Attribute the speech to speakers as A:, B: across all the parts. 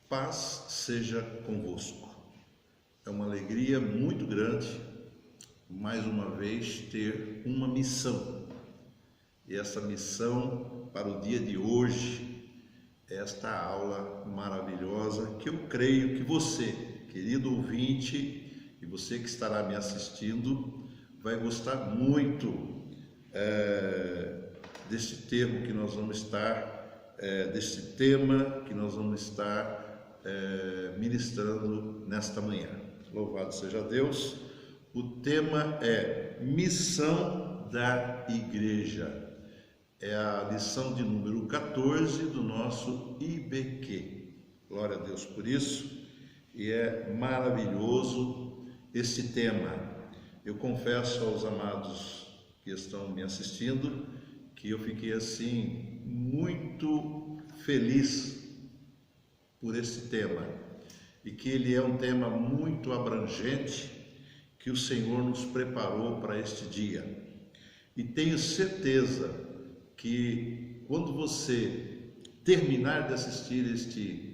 A: Paz seja convosco. É uma alegria muito grande, mais uma vez, ter uma missão. E essa missão para o dia de hoje é esta aula maravilhosa que eu creio que você, querido ouvinte, e você que estará me assistindo, vai gostar muito deste termo que nós vamos estar, deste tema que nós vamos estar ministrando nesta manhã. Louvado seja Deus. O tema é Missão da Igreja. É a lição de número 14 do nosso IBQ. Glória a Deus por isso. E é maravilhoso esse tema. Eu confesso aos amados que estão me assistindo que eu fiquei assim muito feliz por esse tema, e que ele é um tema muito abrangente que o Senhor nos preparou para este dia. E tenho certeza que quando você terminar de assistir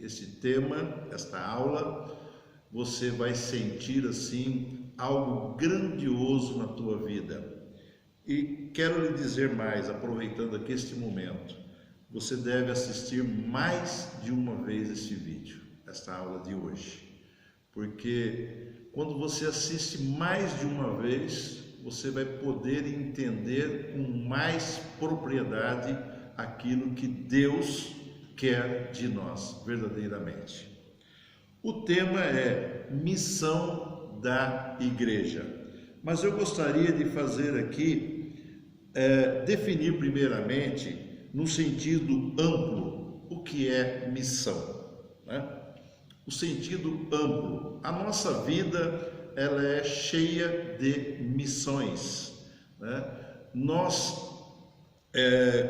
A: este tema, esta aula, você vai sentir assim algo grandioso na tua vida. E quero lhe dizer mais, aproveitando aqui este momento, você deve assistir mais de uma vez este vídeo, esta aula de hoje, porque quando você assiste mais de uma vez, você vai poder entender com mais propriedade aquilo que Deus quer de nós, verdadeiramente. O tema é Missão da Igreja, mas eu gostaria de fazer aqui, definir primeiramente, no sentido amplo, o que é missão, né? O sentido amplo. A nossa vida, ela é cheia de missões, né? Nós,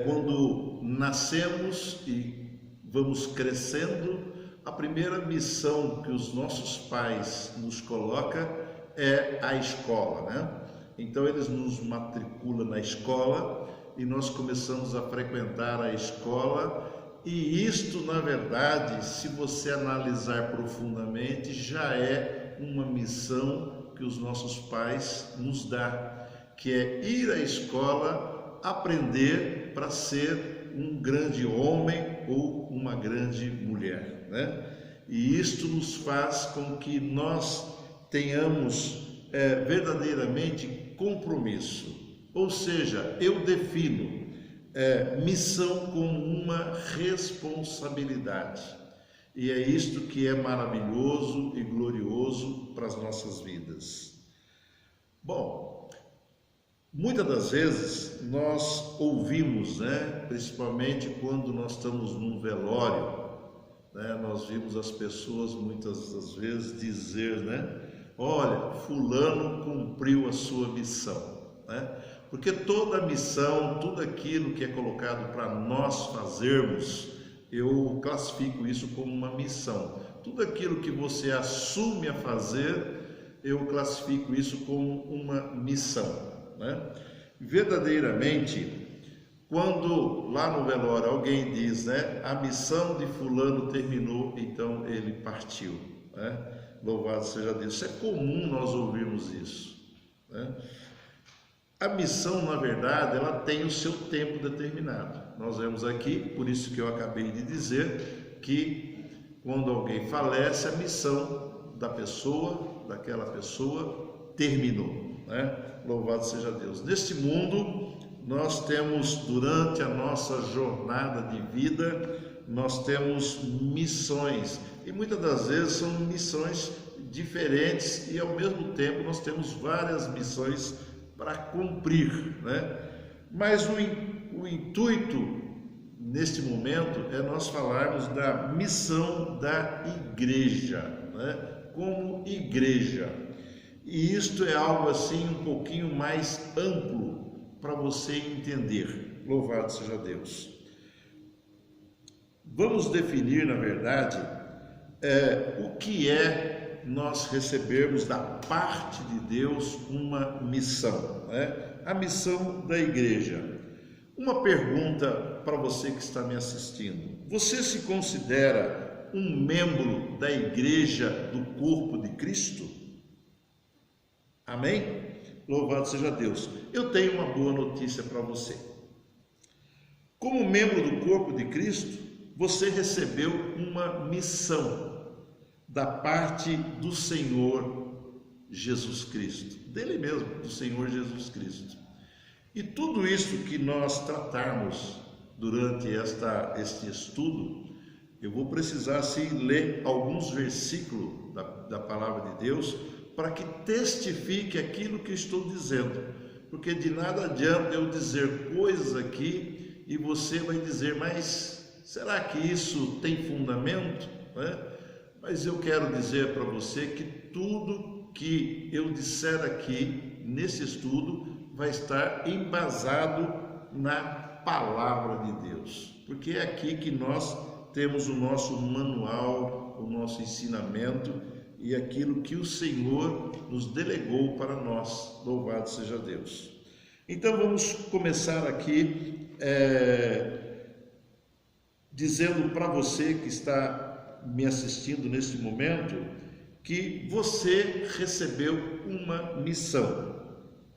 A: quando nascemos e vamos crescendo, a primeira missão que os nossos pais nos colocam é a escola, né? Então eles nos matriculam na escola e nós começamos a frequentar a escola, e isto, na verdade, se você analisar profundamente, já é uma missão que os nossos pais nos dão, que é ir à escola, aprender para ser um grande homem ou uma grande mulher, né? E isto nos faz com que nós tenhamos verdadeiramente compromisso. Ou seja, eu defino missão como uma responsabilidade. E é isto que é maravilhoso e glorioso para as nossas vidas. Bom, muitas das vezes nós ouvimos, né, principalmente quando nós estamos num velório, né, nós vimos as pessoas muitas das vezes dizer, né, olha, fulano cumpriu a sua missão, né? Porque toda missão, tudo aquilo que é colocado para nós fazermos, eu classifico isso como uma missão. Tudo aquilo que você assume a fazer, eu classifico isso como uma missão, né? Verdadeiramente, quando lá no velório alguém diz, né, a missão de fulano terminou, então ele partiu, né? Louvado seja Deus. Isso é comum nós ouvirmos isso, né? A missão, na verdade, ela tem o seu tempo determinado. Nós vemos aqui, por isso que eu acabei de dizer, que quando alguém falece, a missão da pessoa, daquela pessoa, terminou, né? Louvado seja Deus. Neste mundo, nós temos, durante a nossa jornada de vida, nós temos missões. E muitas das vezes são missões diferentes e, ao mesmo tempo, nós temos várias missões para cumprir, né? Mas o intuito neste momento é nós falarmos da missão da igreja, né? Como igreja. E isto é algo assim um pouquinho mais amplo para você entender. Louvado seja Deus. Vamos definir, na verdade, o que é nós recebermos da parte de Deus uma missão, né? A missão da igreja. Uma pergunta para você que está me assistindo: você se considera um membro da igreja do corpo de Cristo? Amém? Louvado seja Deus. Eu tenho uma boa notícia para você. Como membro do corpo de Cristo, você recebeu uma missão da parte do Senhor Jesus Cristo, dele mesmo, do Senhor Jesus Cristo. E tudo isso que nós tratarmos durante este estudo, eu vou precisar sim ler alguns versículos da palavra de Deus para que testifique aquilo que estou dizendo, porque de nada adianta eu dizer coisas aqui e você vai dizer, mas será que isso tem fundamento? Mas eu quero dizer para você que tudo que eu disser aqui nesse estudo vai estar embasado na palavra de Deus, porque é aqui que nós temos o nosso manual, o nosso ensinamento e aquilo que o Senhor nos delegou para nós. Louvado seja Deus. Então vamos começar aqui dizendo para você que está me assistindo neste momento que você recebeu uma missão.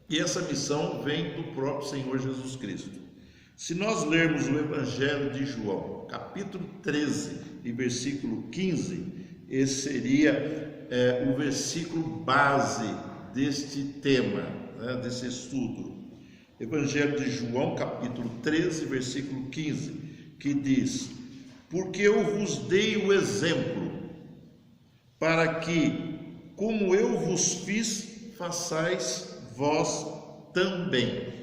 A: E essa missão vem do próprio Senhor Jesus Cristo. Se nós lermos o Evangelho de João, capítulo 13 e versículo 15, esse seria o versículo base deste tema, desse estudo. Evangelho de João, capítulo 13, versículo 15, que diz: porque eu vos dei o exemplo, para que, como eu vos fiz, façais vós também.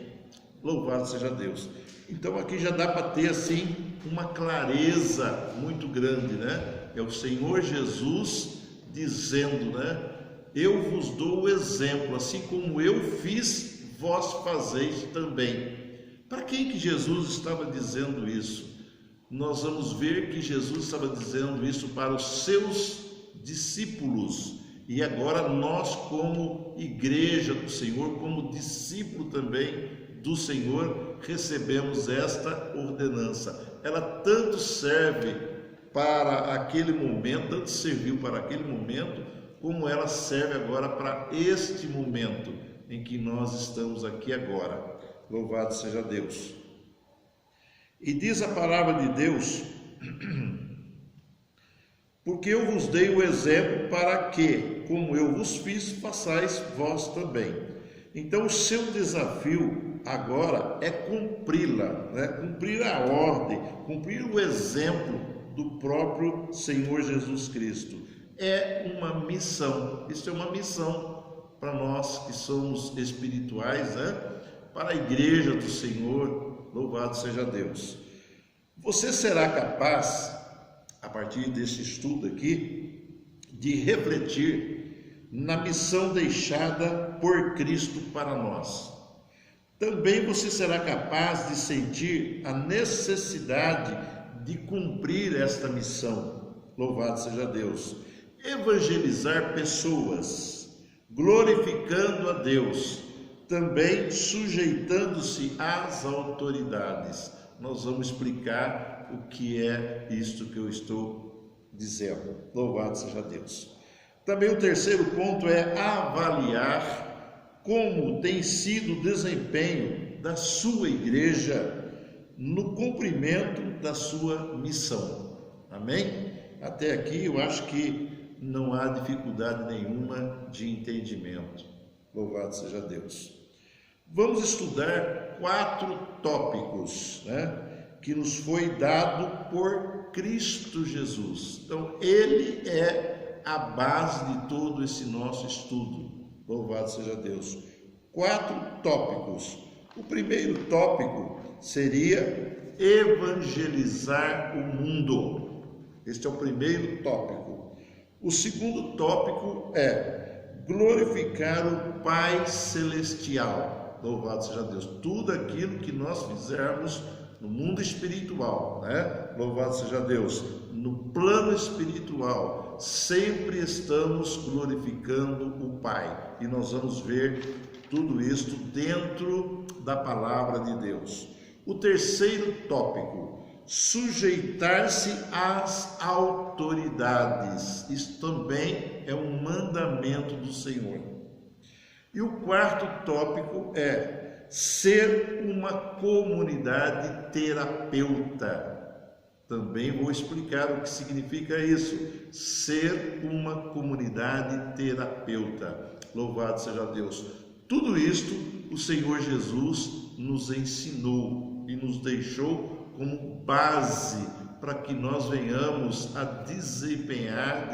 A: Louvado seja Deus. Então aqui já dá para ter assim uma clareza muito grande, É o Senhor Jesus dizendo, eu vos dou o exemplo, assim como eu fiz, vós fazeis também. Para quem que Jesus estava dizendo isso? Nós vamos ver que Jesus estava dizendo isso para os seus discípulos. E agora nós, como igreja do Senhor, como discípulo também do Senhor, recebemos esta ordenança. Ela tanto serve para aquele momento, tanto serviu para aquele momento, como ela serve agora para este momento em que nós estamos aqui agora. Louvado seja Deus. E diz a palavra de Deus: porque eu vos dei o exemplo para que, como eu vos fiz, façais vós também. Então o seu desafio agora é cumpri-la, cumprir a ordem, cumprir o exemplo do próprio Senhor Jesus Cristo. É uma missão, isso é uma missão para nós que somos espirituais, para a igreja do Senhor, louvado seja Deus. Você será capaz, a partir desse estudo aqui, de refletir na missão deixada por Cristo para nós. Também você será capaz de sentir a necessidade de cumprir esta missão. Louvado seja Deus. Evangelizar pessoas, glorificando a Deus, também sujeitando-se às autoridades. Nós vamos explicar o que é isto que eu estou dizendo. Louvado seja Deus. Também o terceiro ponto é avaliar como tem sido o desempenho da sua igreja no cumprimento da sua missão. Amém? Até aqui eu acho que não há dificuldade nenhuma de entendimento. Louvado seja Deus. Vamos estudar 4 tópicos, que nos foi dado por Cristo Jesus. Então, Ele é a base de todo esse nosso estudo. Louvado seja Deus. 4 tópicos. O primeiro tópico seria evangelizar o mundo. Este é o primeiro tópico. O segundo tópico é glorificar o Pai Celestial. Louvado seja Deus. Tudo aquilo que nós fizermos no mundo espiritual, Louvado seja Deus. No plano espiritual, sempre estamos glorificando o Pai. E nós vamos ver tudo isto dentro da palavra de Deus. O terceiro tópico, sujeitar-se às autoridades. Isso também é um mandamento do Senhor. E o quarto tópico é ser uma comunidade terapeuta. Também vou explicar o que significa isso, ser uma comunidade terapeuta. Louvado seja Deus. Tudo isto o Senhor Jesus nos ensinou e nos deixou como base para que nós venhamos a desempenhar,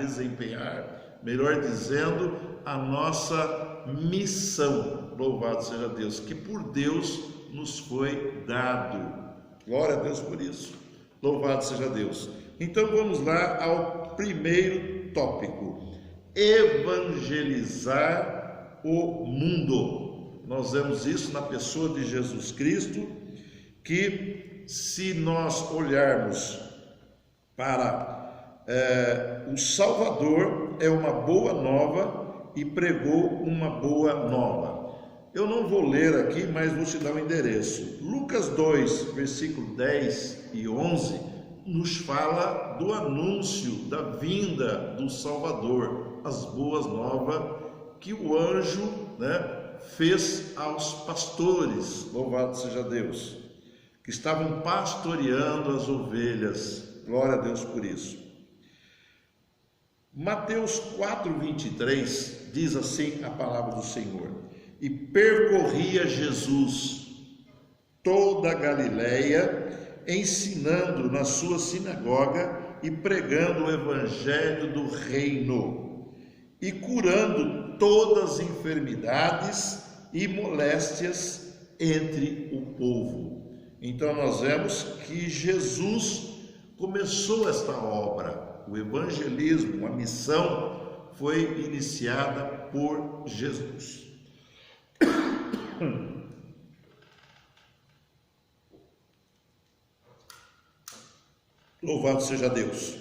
A: melhor dizendo, a nossa missão. Louvado seja Deus, que por Deus nos foi dado. Glória a Deus por isso. Louvado seja Deus. Então vamos lá ao primeiro tópico: evangelizar o mundo. Nós vemos isso na pessoa de Jesus Cristo, que se nós olharmos para o Salvador, é uma boa nova e pregou uma boa nova. Eu não vou ler aqui, mas vou te dar o endereço. Lucas 2, versículo 10 e 11, nos fala do anúncio da vinda do Salvador, as boas novas que o anjo, fez aos pastores, louvado seja Deus, que estavam pastoreando as ovelhas. Glória a Deus por isso. Mateus 4:23 diz assim a palavra do Senhor: e percorria Jesus toda a Galileia, ensinando na sua sinagoga e pregando o evangelho do reino, e curando todas as enfermidades e moléstias entre o povo. Então nós vemos que Jesus começou esta obra, o evangelismo, a missão foi iniciada por Jesus. Louvado seja Deus.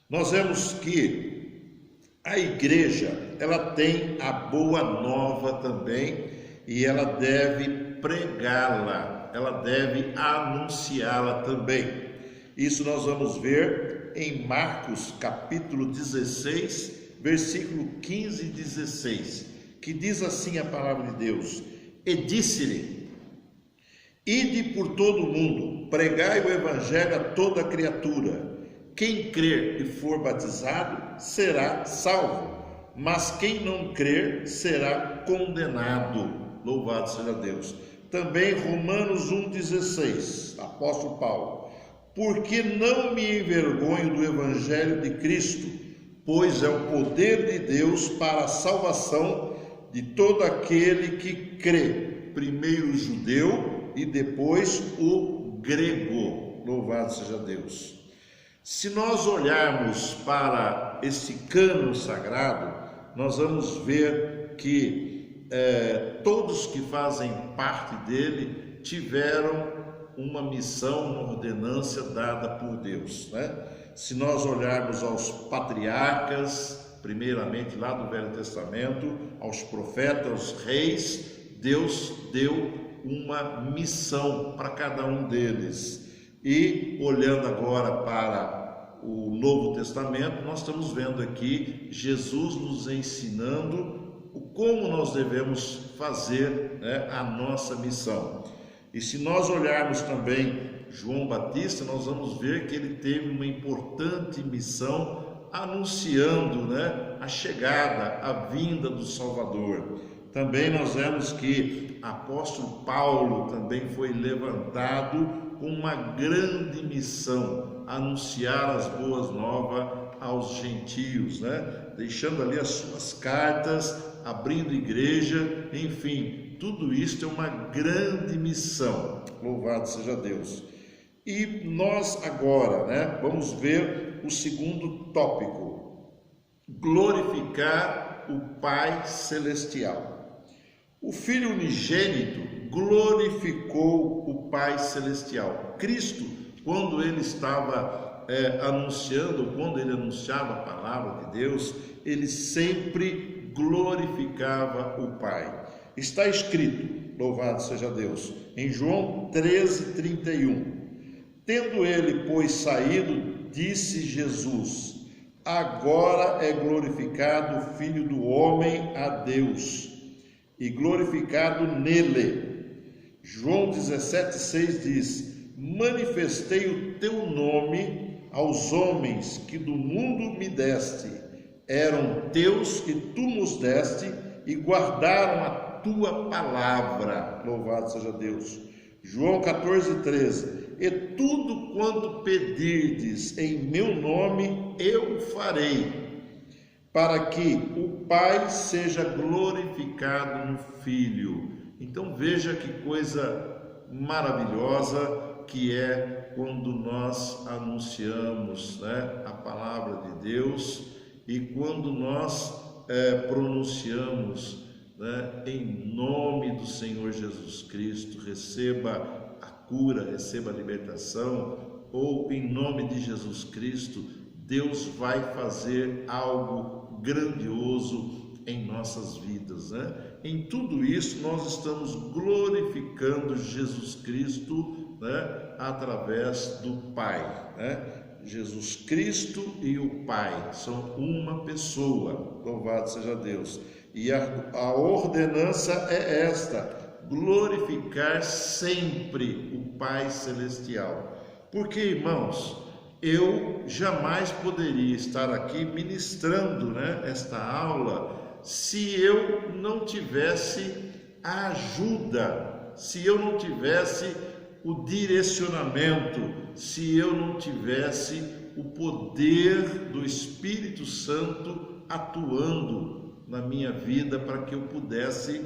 A: Nós vemos que a igreja, ela tem a boa nova também, e ela deve pregá-la, ela deve anunciá-la também. Isso nós vamos ver em Marcos capítulo 16, versículo 15 e 16, que diz assim a palavra de Deus: e disse-lhe: ide por todo o mundo, pregai o evangelho a toda criatura. Quem crer e for batizado será salvo, mas quem não crer será condenado. Louvado seja Deus. Também Romanos 1,16, apóstolo Paulo: porque não me envergonho do evangelho de Cristo, pois é o poder de Deus para a salvação de todo aquele que crê, primeiro o judeu e depois o grego. Louvado seja Deus. Se nós olharmos para esse cânon sagrado, nós vamos ver que todos que fazem parte dele tiveram uma missão, uma ordenança dada por Deus, Se nós olharmos aos patriarcas, primeiramente lá do Velho Testamento, aos profetas, aos reis, Deus deu uma missão para cada um deles. E olhando agora para o Novo Testamento, nós estamos vendo aqui Jesus nos ensinando como nós devemos fazer a nossa missão. E se nós olharmos também João Batista, nós vamos ver que ele teve uma importante missão anunciando a chegada, a vinda do Salvador. Também nós vemos que apóstolo Paulo também foi levantado com uma grande missão, anunciar as boas novas aos gentios, deixando ali as suas cartas, abrindo igreja, enfim, tudo isso é uma grande missão. Louvado seja Deus. E nós agora, vamos ver o segundo tópico: glorificar o Pai Celestial. O Filho unigênito glorificou o Pai Celestial. Cristo, quando ele estava anunciando, quando ele anunciava a palavra de Deus, ele sempre glorificava o Pai. Está escrito, louvado seja Deus, em João 13:31: Tendo ele, pois, saído, disse Jesus: agora é glorificado o Filho do Homem a Deus, e glorificado nele. João 17,6 diz: manifestei o teu nome aos homens que do mundo me deste, eram teus e tu nos deste, e guardaram a tua palavra. Louvado seja Deus. João 14,13: e tudo quanto pedirdes em meu nome eu farei, para que o Pai seja glorificado no Filho. Então veja que coisa maravilhosa que é quando nós anunciamos, a palavra de Deus, e quando nós pronunciamos, em nome do Senhor Jesus Cristo, receba a cura, receba a libertação, ou em nome de Jesus Cristo, Deus vai fazer algo grandioso em nossas vidas, Em tudo isso nós estamos glorificando Jesus Cristo, através do Pai, Jesus Cristo e o Pai são uma pessoa, louvado seja Deus. E a ordenança é esta: glorificar sempre o Pai Celestial. Porque, irmãos, eu jamais poderia estar aqui ministrando, esta aula, se eu não tivesse a ajuda, se eu não tivesse o direcionamento, se eu não tivesse o poder do Espírito Santo atuando na minha vida para que eu pudesse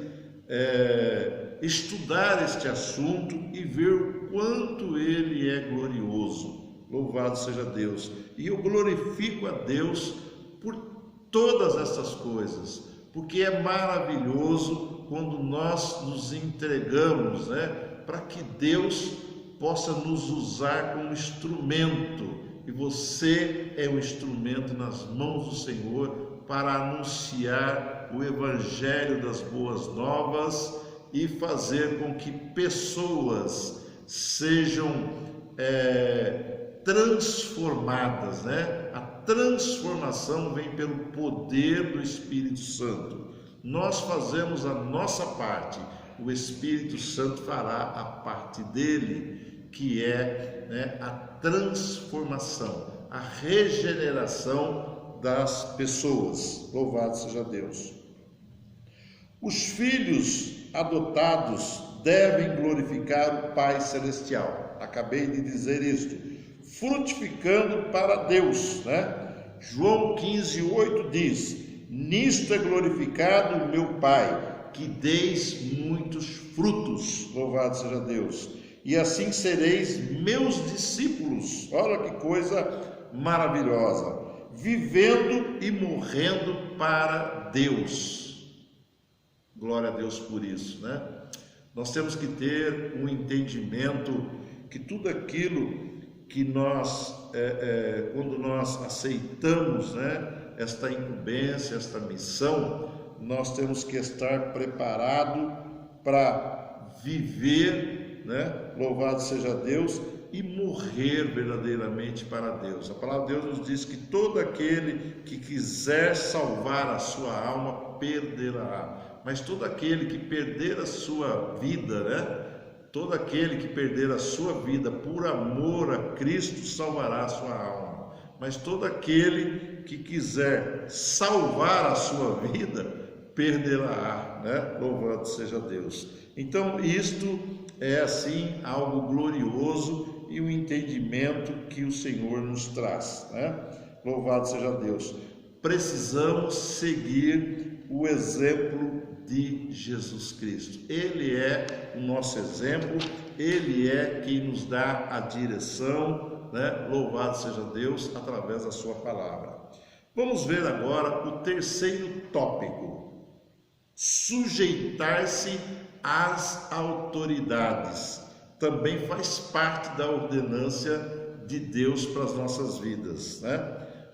A: estudar este assunto e ver o quanto ele é glorioso. Louvado seja Deus. E eu glorifico a Deus por todas essas coisas, porque é maravilhoso quando nós nos entregamos, para que Deus possa nos usar como instrumento, e você é um instrumento nas mãos do Senhor para anunciar o Evangelho das Boas Novas e fazer com que pessoas sejam transformadas, A transformação vem pelo poder do Espírito Santo. Nós fazemos a nossa parte, o Espírito Santo fará a parte dele, que é a transformação, a regeneração das pessoas. Louvado seja Deus. Os filhos adotados devem glorificar o Pai Celestial. Acabei de dizer isto. Frutificando para Deus, João 15,8 diz: nisto é glorificado o meu Pai, que deis muitos frutos. Louvado seja Deus. E assim sereis meus discípulos. Olha que coisa maravilhosa. Vivendo e morrendo para Deus. Glória a Deus por isso, Nós temos que ter um entendimento que tudo aquilo que nós, quando nós aceitamos, esta incumbência, esta missão, nós temos que estar preparado para viver, louvado seja Deus, e morrer verdadeiramente para Deus. A palavra de Deus nos diz que todo aquele que quiser salvar a sua alma perderá, mas todo aquele que perder a sua vida, todo aquele que perder a sua vida por amor a Cristo salvará a sua alma, mas todo aquele que quiser salvar a sua vida perderá, Louvado seja Deus. Então isto é assim algo glorioso e um entendimento que o Senhor nos traz, Louvado seja Deus. Precisamos seguir o exemplo de Jesus Cristo. Ele é o nosso exemplo, Ele é quem nos dá a direção, Louvado seja Deus, através da sua palavra. Vamos ver agora o terceiro tópico: sujeitar-se às autoridades. Também faz parte da ordenância de Deus para as nossas vidas,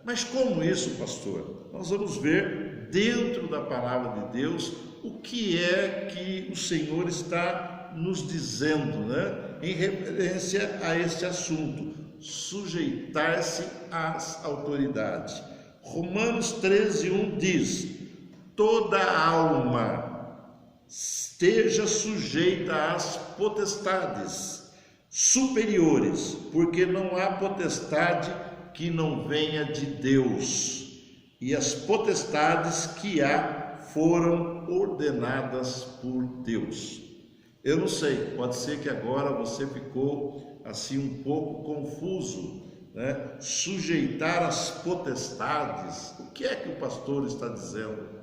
A: Mas como isso, pastor? Nós vamos ver dentro da palavra de Deus o que é que o Senhor está nos dizendo, em referência a este assunto, sujeitar-se às autoridades. Romanos 13:1 diz: toda alma esteja sujeita às potestades superiores, porque não há potestade que não venha de Deus, e as potestades que há foram ordenadas por Deus. Eu não sei, pode ser que agora você ficou assim um pouco confuso, né? Sujeitar as potestades, o que é que o pastor está dizendo?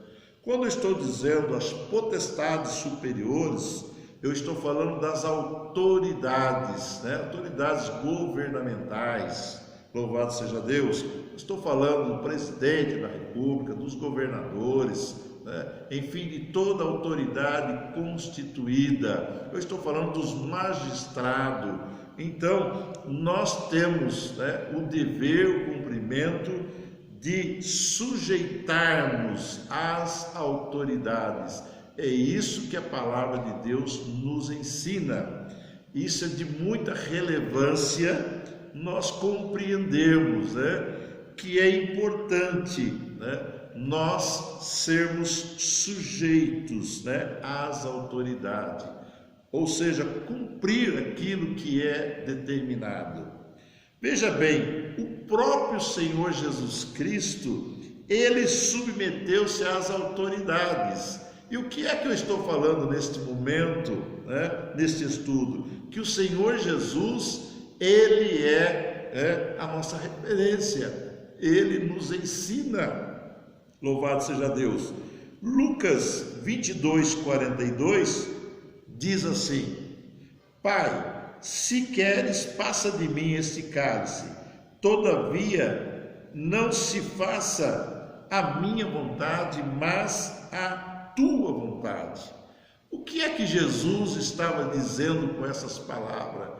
A: Quando eu estou dizendo as potestades superiores, eu estou falando das autoridades, né? Autoridades governamentais, louvado seja Deus. Estou falando do presidente da República, dos governadores, né? Enfim, de toda a autoridade constituída. Eu estou falando dos magistrados. Então, nós temos, né, o dever, o cumprimento de sujeitarmos às autoridades. É isso que a palavra de Deus nos ensina. Isso é de muita relevância nós compreendermos, né, que é importante, né, nós sermos sujeitos, né, às autoridades, ou seja, cumprir aquilo que é determinado. Veja bem, o próprio Senhor Jesus Cristo, ele submeteu-se às autoridades. E o que é que eu estou falando neste momento, né, neste estudo? Que o Senhor Jesus, ele é a nossa referência, ele nos ensina, louvado seja Deus. Lucas 22:42 diz assim: Pai, se queres, passa de mim este cálice, todavia não se faça a minha vontade, mas a tua vontade. O que é que Jesus estava dizendo com essas palavras?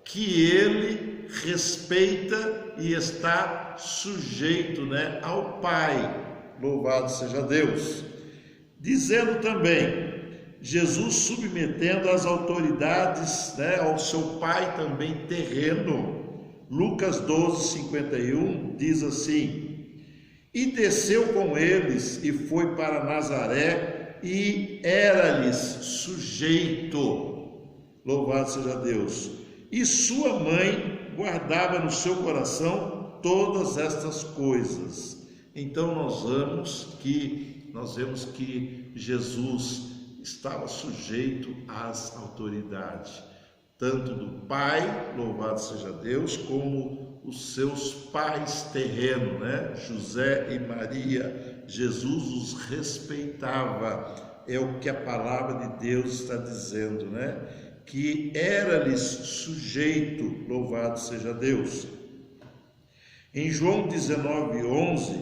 A: Que ele respeita e está sujeito, né, ao Pai, louvado seja Deus. Dizendo também, Jesus submetendo as autoridades, né, ao seu pai também terreno. Lucas 12:51 diz assim: e desceu com eles e foi para Nazaré e era-lhes sujeito, louvado seja Deus, e sua mãe guardava no seu coração todas estas coisas. Então nós vemos que Jesus estava sujeito às autoridades, tanto do Pai, louvado seja Deus, como os seus pais terrenos, né? José e Maria. Jesus os respeitava, é o que a palavra de Deus está dizendo, né? Que era-lhes sujeito, louvado seja Deus. Em João 19:11,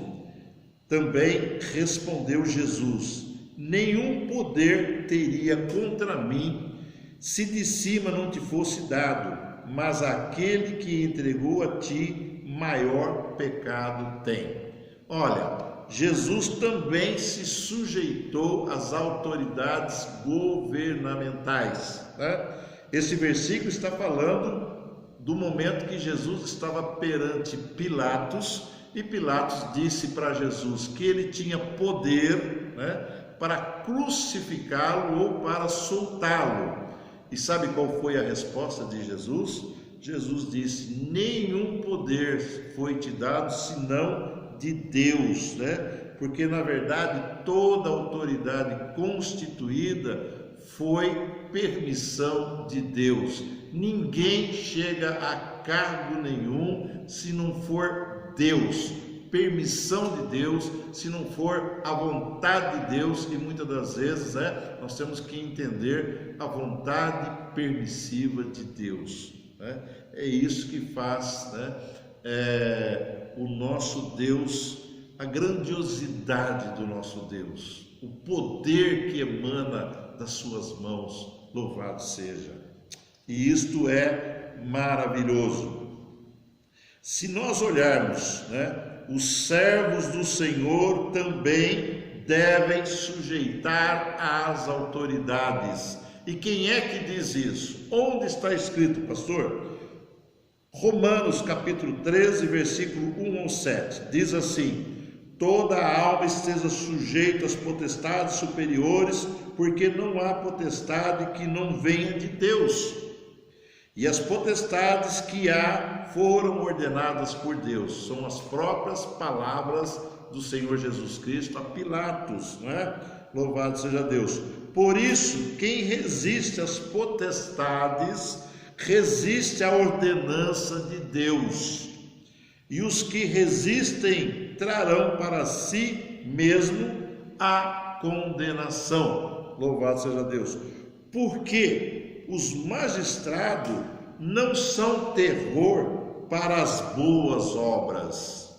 A: também respondeu Jesus: nenhum poder teria contra mim, se de cima não te fosse dado, mas aquele que entregou a ti, maior pecado tem. Olha, Jesus também se sujeitou às autoridades governamentais, né? Esse versículo está falando do momento que Jesus estava perante Pilatos, e Pilatos disse para Jesus que ele tinha poder, né, para crucificá-lo ou para soltá-lo. E sabe qual foi a resposta de Jesus? Jesus disse: nenhum poder foi te dado senão de Deus, né? Porque na verdade toda autoridade constituída foi permissão de Deus. Ninguém chega a cargo nenhum se não for Deus, permissão de Deus, se não for a vontade de Deus. E muitas das vezes, né, nós temos que entender a vontade permissiva de Deus, né? É isso que faz, né, o nosso Deus, a grandiosidade do nosso Deus, o poder que emana das suas mãos, louvado seja. E isto é maravilhoso. Se nós olharmos, né, os servos do Senhor também devem sujeitar às autoridades. E quem é que diz isso? Onde está escrito, pastor? Romanos capítulo 13, versículo 1 ao 7, diz assim: toda a alma esteja sujeita às potestades superiores, porque não há potestade que não venha de Deus. E as potestades que há foram ordenadas por Deus. São as próprias palavras do Senhor Jesus Cristo a Pilatos, não é? Louvado seja Deus. Por isso, quem resiste às potestades, resiste à ordenança de Deus. E os que resistem trarão para si mesmo a condenação. Louvado seja Deus. Porque os magistrados não são terror para as boas obras,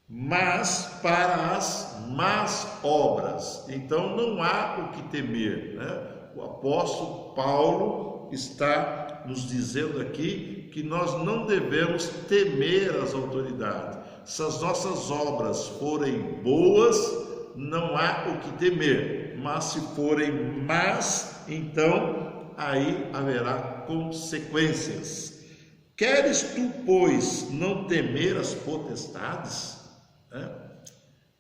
A: mas para as más obras. Então não há o que temer, né? O apóstolo Paulo está nos dizendo aqui que nós não devemos temer as autoridades. Se as nossas obras forem boas, não há o que temer, mas se forem más, então aí haverá consequências. Queres tu, pois, não temer as potestades?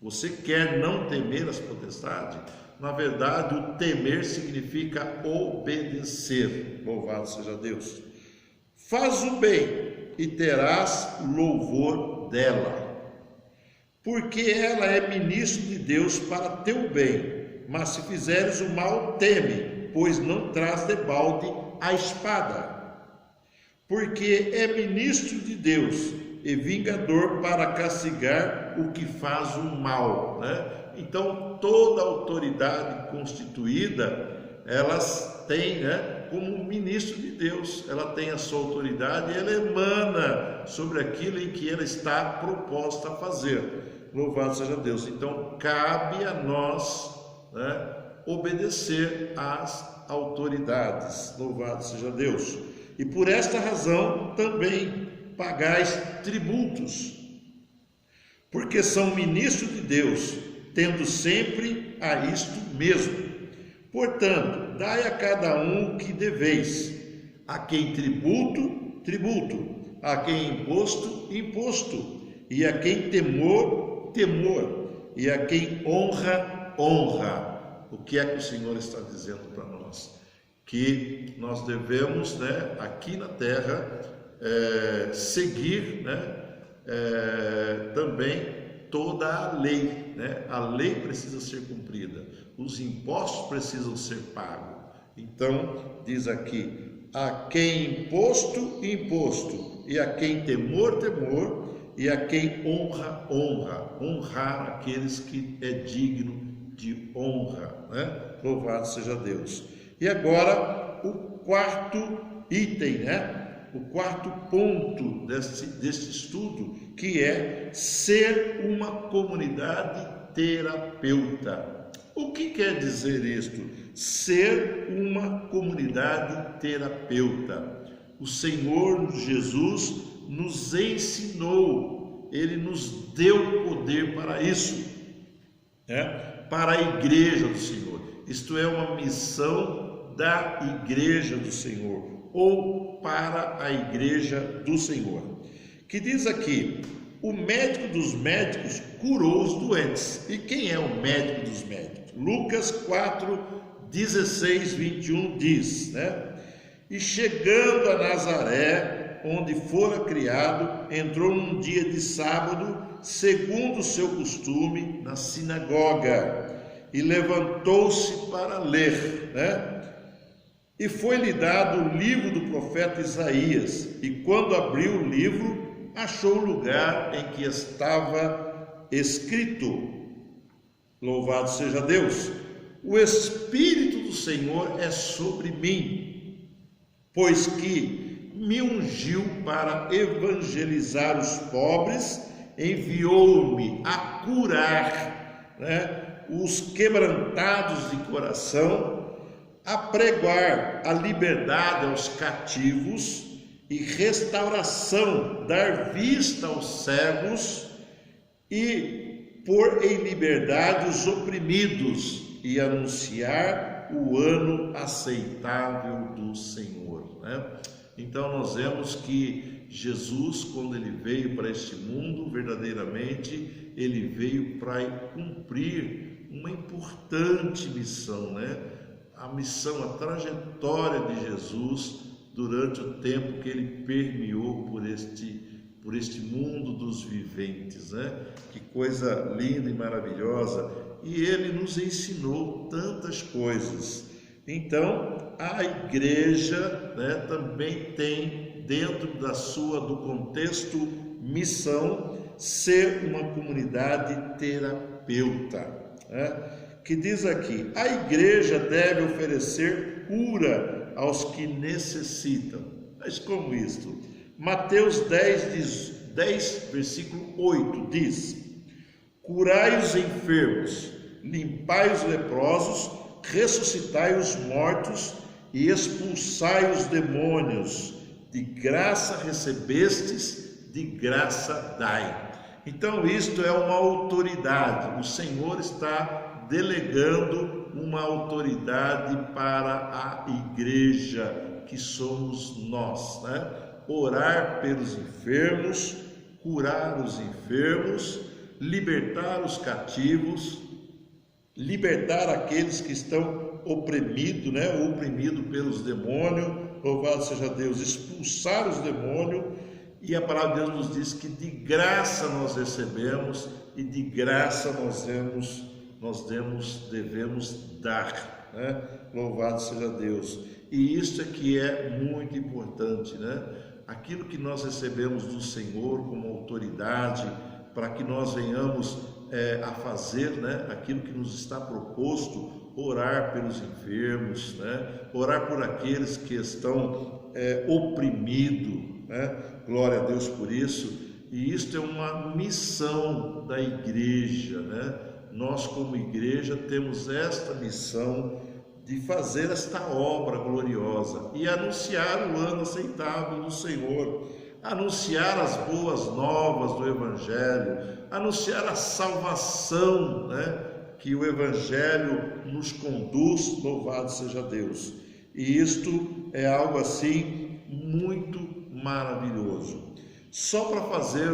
A: Você quer não temer as potestades? Na verdade, o temer significa obedecer. Louvado seja Deus. Faz o bem e terás louvor dela, porque ela é ministro de Deus para teu bem. Mas se fizeres o mal, teme, pois não traz de balde a espada, porque é ministro de Deus e vingador para castigar o que faz o mal, né? Então toda autoridade constituída, elas têm, né, como ministro de Deus, ela tem a sua autoridade e ela emana sobre aquilo em que ela está proposta a fazer. Louvado seja Deus. Então cabe a nós, né, obedecer às autoridades. Louvado seja Deus. E por esta razão também pagais tributos, porque são ministros de Deus, tendo sempre a isto mesmo. Portanto, dai a cada um o que deveis: a quem tributo, tributo; a quem imposto, imposto; e a quem temor, temor; e a quem honra, honra. O que é que o Senhor está dizendo para nós? Que nós devemos, né, aqui na terra, seguir, né, também toda a lei, né? A lei precisa ser cumprida, os impostos precisam ser pagos. Então diz aqui: a quem imposto, imposto; e a quem temor, temor; e a quem honra, honra. Honrar aqueles que é digno de honra, né? Louvado seja Deus. E agora o quarto item, né? O quarto ponto deste estudo, que é ser uma comunidade terapeuta. O que quer dizer isto? Ser uma comunidade terapeuta. O Senhor Jesus nos ensinou, Ele nos deu poder para isso, né? Para a igreja do Senhor. Isto é uma missão da igreja do Senhor, ou para a igreja do Senhor, que diz aqui: o médico dos médicos curou os doentes. E quem é o médico dos médicos? Lucas 4, 16, 21 diz, né? E chegando a Nazaré, onde fora criado, entrou num dia de sábado, segundo o seu costume, na sinagoga, e levantou-se para ler, né? E foi-lhe dado o livro do profeta Isaías, e quando abriu o livro, achou o lugar em que estava escrito: louvado seja Deus, o Espírito do Senhor é sobre mim, pois que me ungiu para evangelizar os pobres, enviou-me a curar, né, os quebrantados de coração, a pregar a liberdade aos cativos e restauração, dar vista aos cegos e pôr em liberdade os oprimidos, e anunciar o ano aceitável do Senhor, né? Então nós vemos que Jesus, quando ele veio para este mundo, verdadeiramente ele veio para cumprir uma importante missão, né? A missão, a trajetória de Jesus durante o tempo que ele permeou por este mundo dos viventes, né? Que coisa linda e maravilhosa! E ele nos ensinou tantas coisas. Então, a igreja, né, também tem dentro do contexto missão ser uma comunidade terapeuta, né? Que diz aqui: a igreja deve oferecer cura aos que necessitam. Mas como isto? Mateus 10, versículo 8 diz: curai os enfermos, limpai os leprosos, ressuscitai os mortos e expulsai os demônios. De graça recebestes, de graça dai. Então isto é uma autoridade. O Senhor está delegando uma autoridade para a igreja, que somos nós, né? Orar pelos enfermos, curar os enfermos, libertar os cativos, libertar aqueles que estão oprimidos, né? Oprimidos pelos demônios, louvado seja Deus, expulsar os demônios. E a palavra de Deus nos diz que de graça nós recebemos e de graça devemos dar, né? Louvado seja Deus. E isso é que é muito importante, né? Aquilo que nós recebemos do Senhor como autoridade, para que nós venhamos a fazer, né, aquilo que nos está proposto, orar pelos enfermos, né, orar por aqueles que estão oprimidos, né? Glória a Deus por isso. E isto é uma missão da igreja, né? Nós como igreja temos esta missão de fazer esta obra gloriosa e anunciar o ano aceitável do Senhor, anunciar as boas novas do Evangelho, anunciar a salvação, né, que o Evangelho nos conduz, louvado seja Deus. E isto é algo assim muito maravilhoso. Só para fazer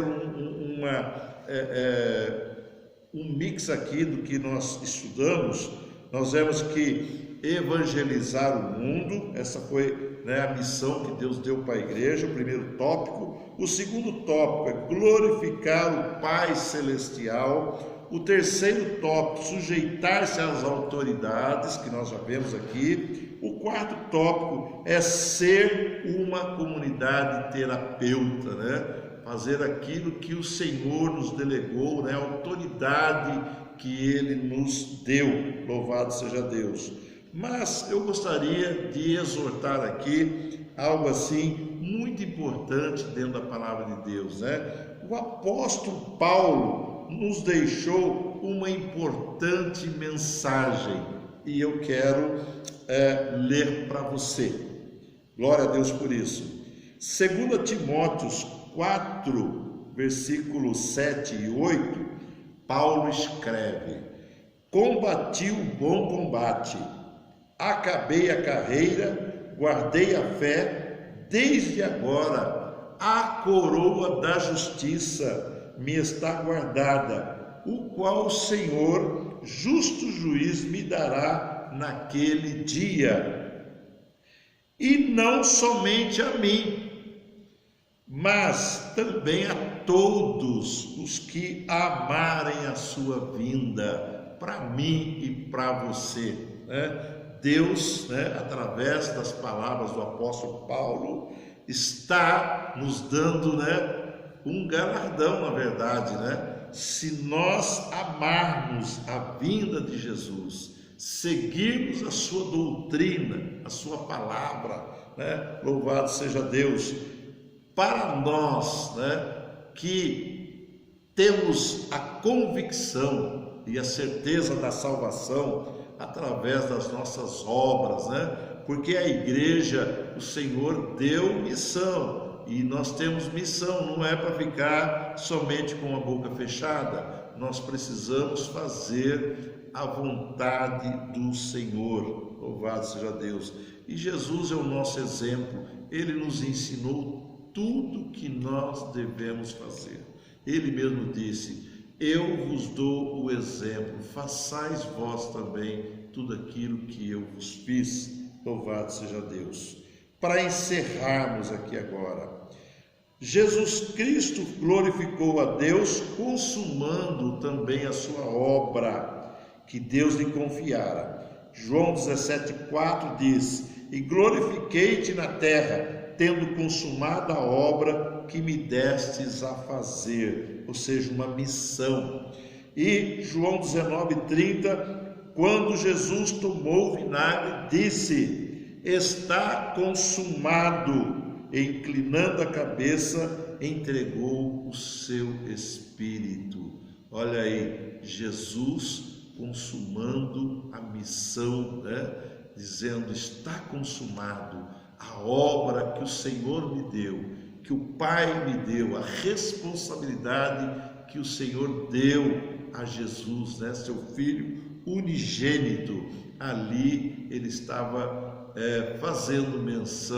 A: um mix aqui do que nós estudamos, nós vemos que evangelizar o mundo, essa foi, né, a missão que Deus deu para a igreja, o primeiro tópico. O segundo tópico é glorificar o Pai Celestial. O terceiro tópico, sujeitar-se às autoridades, que nós já vemos aqui. O quarto tópico é ser uma comunidade terapeuta, né? Fazer aquilo que o Senhor nos delegou, né? A autoridade que Ele nos deu, louvado seja Deus. Mas eu gostaria de exortar aqui algo assim muito importante dentro da palavra de Deus, né? O apóstolo Paulo nos deixou uma importante mensagem e eu quero ler para você. Glória a Deus por isso. 2 Timóteo 4, versículos 7 e 8, Paulo escreve: combati o bom combate, acabei a carreira, guardei a fé, desde agora a coroa da justiça me está guardada, o qual o Senhor, justo juiz, me dará naquele dia. E não somente a mim, mas também a todos os que amarem a sua vinda, para mim e para você, né? Deus, né, através das palavras do apóstolo Paulo, está nos dando, né, um galardão, na verdade, né? Se nós amarmos a vinda de Jesus, seguirmos a sua doutrina, a sua palavra, né? Louvado seja Deus. Para nós, né, que temos a convicção e a certeza da salvação através das nossas obras, né? Porque a igreja, o Senhor deu missão, e nós temos missão, não é para ficar somente com a boca fechada. nós precisamos fazer a vontade do Senhor. Louvado seja Deus. E Jesus é o nosso exemplo. Ele nos ensinou tudo que nós devemos fazer. Ele mesmo disse: eu vos dou o exemplo, façais vós também tudo aquilo que eu vos fiz. Louvado seja Deus. Para encerrarmos aqui agora, Jesus Cristo glorificou a Deus, consumando também a sua obra que Deus lhe confiara. João 17,4 diz: e glorifiquei-te na terra, tendo consumado a obra que me destes a fazer, ou seja, uma missão. E João 19,30, quando Jesus tomou o vinagre, disse: está consumado. E, inclinando a cabeça, entregou o seu espírito. Olha aí, Jesus consumando a missão, né? Dizendo: está consumado a obra que o Senhor me deu, que o Pai me deu, a responsabilidade que o Senhor deu a Jesus, né? Seu Filho unigênito. Ali ele estava fazendo menção